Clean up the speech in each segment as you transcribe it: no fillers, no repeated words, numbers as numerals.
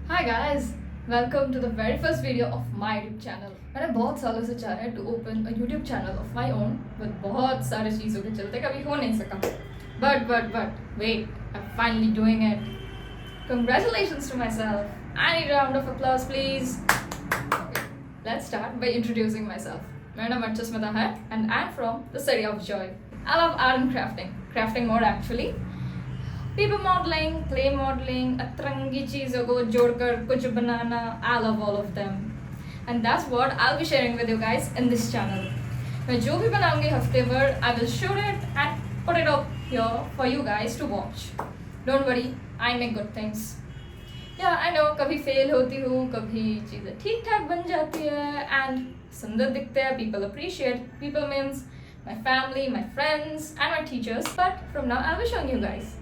Hi guys, welcome to the very first video of my YouTube channel. मैंने बहुत सालों से चाहा है to open a YouTube channel of my own, but बहुत सारे चीज़ों के चलते कभी हो नहीं सका. But wait, I'm finally doing it. Congratulations to myself. I need a round of applause, please. Okay, let's start by introducing myself. मेरा नाम अर्चस मता है and I'm from the city of joy. I love art and crafting more actually. Paper modelling, clay modelling, अतरंगी चीज़ों को जोड़कर कुछ बनाना, I love all of them. And that's what I'll be sharing with you guys in this channel. मैं जो भी बनाऊंगी हफ्ते भर, I will shoot it and put it up here for you guys to watch. Don't worry, I make good things. Yeah, I know कभी fail होती हूँ, कभी चीज़ें ठीक ठाक बन जाती है and सुंदर दिखते हैं, people appreciate. People means my family, my friends and my teachers. But from now I'll be showing you guys.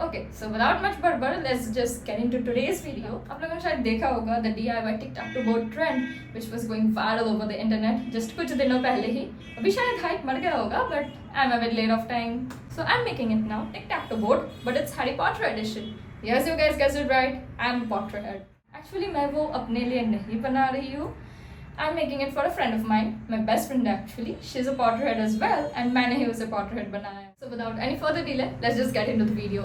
Okay, so without much बड़बड़, let's just get into today's video. आप लोगों ने शायद देखा होगा the DIY tic-tac-toe-board trend which was going viral over the internet just कुछ दिनों पहले ही. अभी शायद hype मर गया होगा, but I'm a bit late of time, so I'm making it now. Tic-tac-toe-board, but it's Harry Potter edition. Yes, you guys guessed it right. I'm a Potterhead. Actually, मैं वो अपने लिए नहीं बना रही हूँ. I'm making it for a friend of mine, my best friend actually. She's a Potterhead as well, and मैंने ही उसे Potterhead बनाया. So without any further delay, let's just get into the video.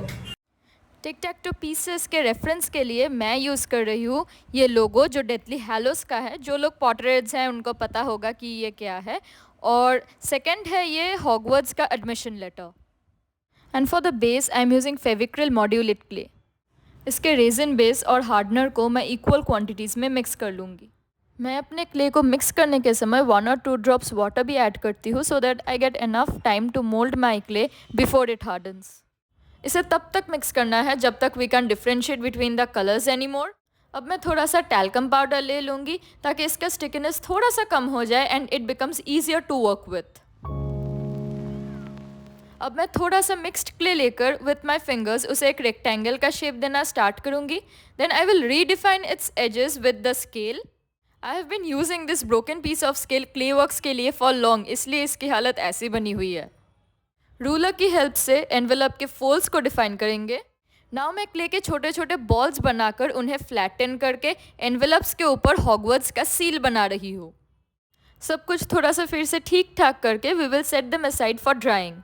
Tic tac toe pieces के reference के लिए मैं use कर रही हूँ ये लोगो जो डेथली हैलोस का है. जो लोग पॉटरहेड्स हैं उनको पता होगा कि ये क्या है. और सेकंड है ये हॉगवर्ट्स का admission letter. And for the base I am using Fevicryl modulate clay. इसके रेजिन बेस और हार्डनर को मैं इक्वल क्वांटिटीज़ में मिक्स कर लूँगी. मैं अपने क्ले को मिक्स करने के समय 1 और 2 ड्रॉप्स वाटर भी ऐड करती हूँ so that I get enough time to mould my clay before it hardens. इसे तब तक मिक्स करना है जब तक we can differentiate between the colours any more. अब मैं थोड़ा सा टैल्कम पाउडर ले लूँगी ताकि इसका स्टिकीनेस थोड़ा सा कम हो जाए and it becomes easier to work with. अब मैं थोड़ा सा मिक्स्ड क्ले लेकर विथ माई फिंगर्स उसे एक रेक्टेंगल का शेप देना स्टार्ट करूँगी. Then I will redefine its edges with the scale. I have been using this broken piece of scale clay works के लिए फॉर लॉन्ग, इसलिए इसकी हालत ऐसी बनी हुई है. रूलर की हेल्प से एनवेलप के फोल्ड्स को डिफाइन करेंगे. नाउ मैं क्ले के छोटे छोटे बॉल्स बनाकर उन्हें फ्लैटन करके एनवेलप्स के ऊपर हॉगवर्ट्स का सील बना रही हूँ. सब कुछ थोड़ा सा फिर से ठीक ठाक करके we will set them aside for drying.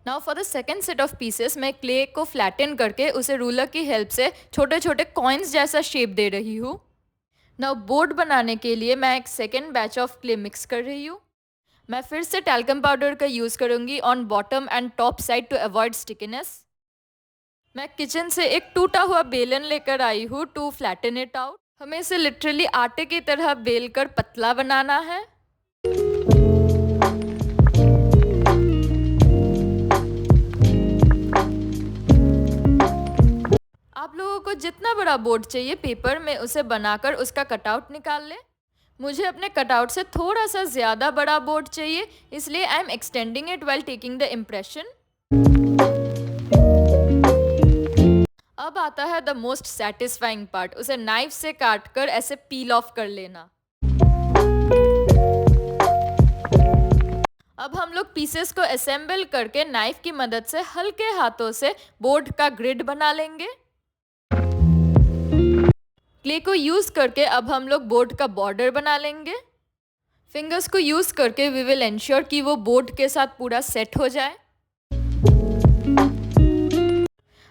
Now for the second set of pieces मैं क्ले को फ्लैटन करके उसे रूलर की हेल्प से छोटे छोटे कॉइन्स जैसा शेप दे रही हूँ. नाउ बोर्ड बनाने के लिए मैं एक second batch of clay mix कर रही हूँ. मैं फिर से टैल्कम पाउडर का यूज़ करूँगी on bottom and top side to avoid stickiness. मैं किचन से एक टूटा हुआ बेलन लेकर आई हूँ टू फ्लैटन इट आउट. हमें इसे लिटरली आटे की तरह बेल कर पतला बनाना है. आप लोगों को जितना बड़ा बोर्ड चाहिए पेपर में उसे बनाकर उसका कटआउट निकाल लें. मुझे अपने कटआउट से थोड़ा सा ज़्यादा बड़ा बोर्ड चाहिए, इसलिए I am extending it while taking the impression. अब आता है द मोस्ट सेटिस्फाइंग पार्ट, उसे नाइफ से काट कर ऐसे पील ऑफ कर लेना. अब हम लोग पीसेस को असेंबल करके नाइफ की मदद से हल्के हाथों से बोर्ड का ग्रिड बना लेंगे. क्ले को यूज़ करके अब हम लोग बोर्ड का बॉर्डर बना लेंगे. फिंगर्स को यूज़ करके वी विल एंश्योर कि वो बोर्ड के साथ पूरा सेट हो जाए.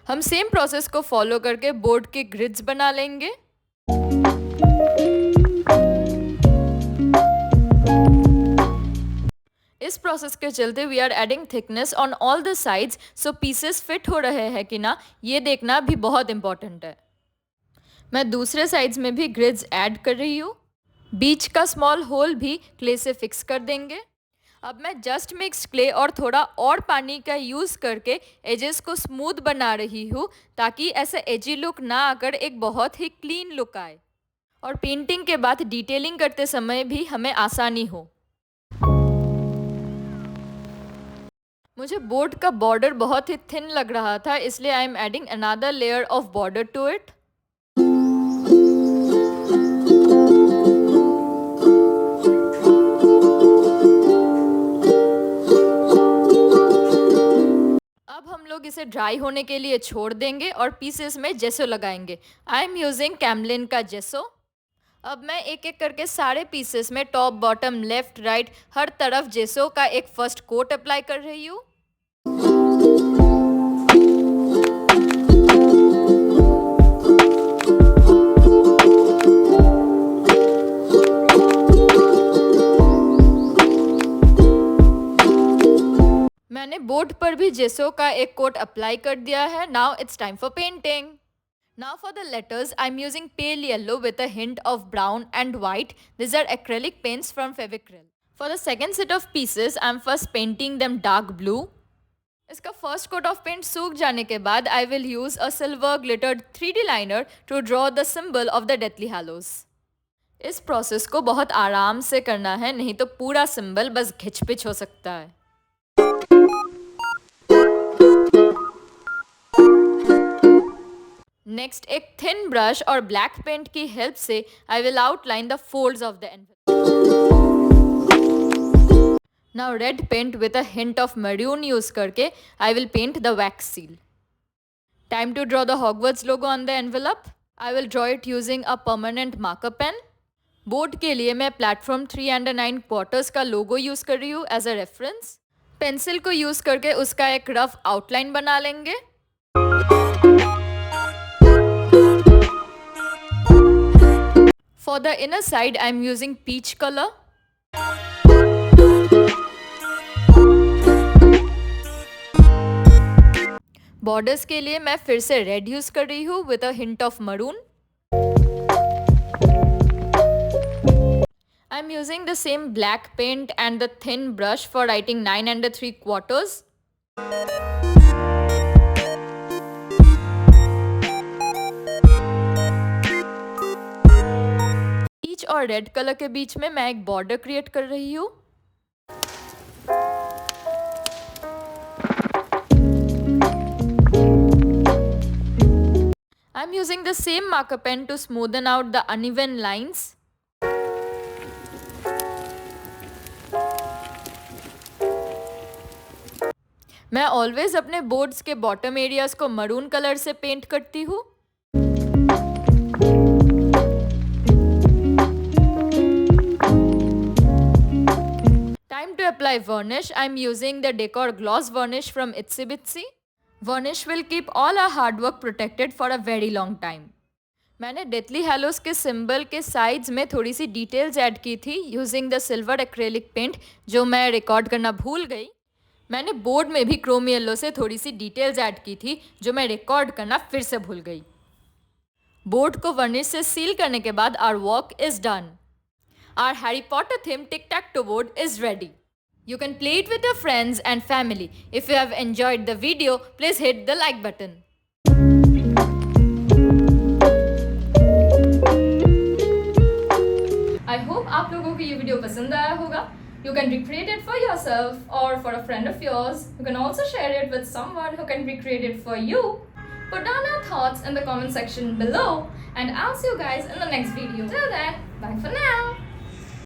हम सेम प्रोसेस को फॉलो करके बोर्ड के ग्रिड्स बना लेंगे. इस प्रोसेस के चलते we are adding thickness on all the sides so pieces fit हो रहे हैं कि ना ये देखना भी बहुत इंपॉर्टेंट है. मैं दूसरे साइड्स में भी ग्रिड्स ऐड कर रही हूँ. बीच का स्मॉल होल भी क्ले से फिक्स कर देंगे. अब मैं जस्ट मिक्स क्ले और थोड़ा और पानी का यूज़ करके एजेस को स्मूथ बना रही हूँ ताकि ऐसा एजी लुक ना आकर एक बहुत ही क्लीन लुक आए और पेंटिंग के बाद डिटेलिंग करते समय भी हमें आसानी हो. मुझे बोर्ड का बॉर्डर बहुत ही थिन लग रहा था, इसलिए I am adding another layer of border to it. लोग इसे ड्राई होने के लिए छोड़ देंगे और पीसेस में जेसो लगाएंगे। आई एम यूजिंग कैमलिन का जेसो। अब मैं एक एक करके सारे पीसेस में टॉप बॉटम लेफ्ट राइट हर तरफ जेसो का एक फर्स्ट कोट अप्लाई कर रही हूँ। मैंने बोर्ड पर भी जेसो का एक कोट अप्लाई कर दिया है। Now it's time for painting. Now for the letters, I'm using pale yellow with a hint of brown and white. These are acrylic paints from Fevicryl. For the second set of pieces, I'm first painting them dark blue. इसका first coat of paint सूख जाने के बाद I will use a silver glittered 3D liner to draw the symbol of the Deathly Hallows. इस process को बहुत आराम से करना है, नहीं तो पूरा सिंबल बस घिच-पिच हो सकता है। नेक्स्ट एक थिन ब्रश और ब्लैक पेंट की हेल्प से I will outline the folds of the envelope. Now red paint with a hint of maroon use करके I will paint the wax seal. Time to draw the Hogwarts logo on the envelope. I will draw it using a permanent marker pen. Board के लिए मैं platform 3 9 quarters का logo use कर रही हूँ as a reference. Pencil को use करके उसका एक रफ आउटलाइन बना लेंगे। For the inner side, I am using peach color. Borders के लिए मैं फिर से red यूज कर रही हूँ with a hint of maroon. I am using the same black paint and the thin brush for writing 9 3/4. और रेड कलर के बीच में मैं एक बॉर्डर क्रिएट कर रही हूँ। I am using the same marker pen to smoothen out the uneven lines. मैं always अपने बोर्ड्स के बॉटम एरियाज को मरून कलर से पेंट करती हूँ। To apply varnish, I am using the Decor Gloss Varnish from Itsy Bitsy. Varnish will keep all our hard work protected for a very long time. मैंने deathly हैलोस के symbol के sides में थोड़ी सी details add की थी using the silver acrylic paint, जो मैं record करना भूल गई। मैंने बोर्ड में भी क्रोम येलो से थोड़ी सी डिटेल्स ऐड की थी, जो मैं रिकॉर्ड करना फिर से भूल गई। बोर्ड को वर्निश से सील करने के बाद our work is done. Our Harry Potter theme tic-tac-toe board is ready. You can play it with your friends and family. If you have enjoyed the video, please hit the like button. I hope आप लोगों को ये video पसंद आया होगा. You can recreate it for yourself or for a friend of yours. You can also share it with someone who can recreate it for you. Put down your thoughts in the comment section below and I'll see you guys in the next video. Till then, bye for now.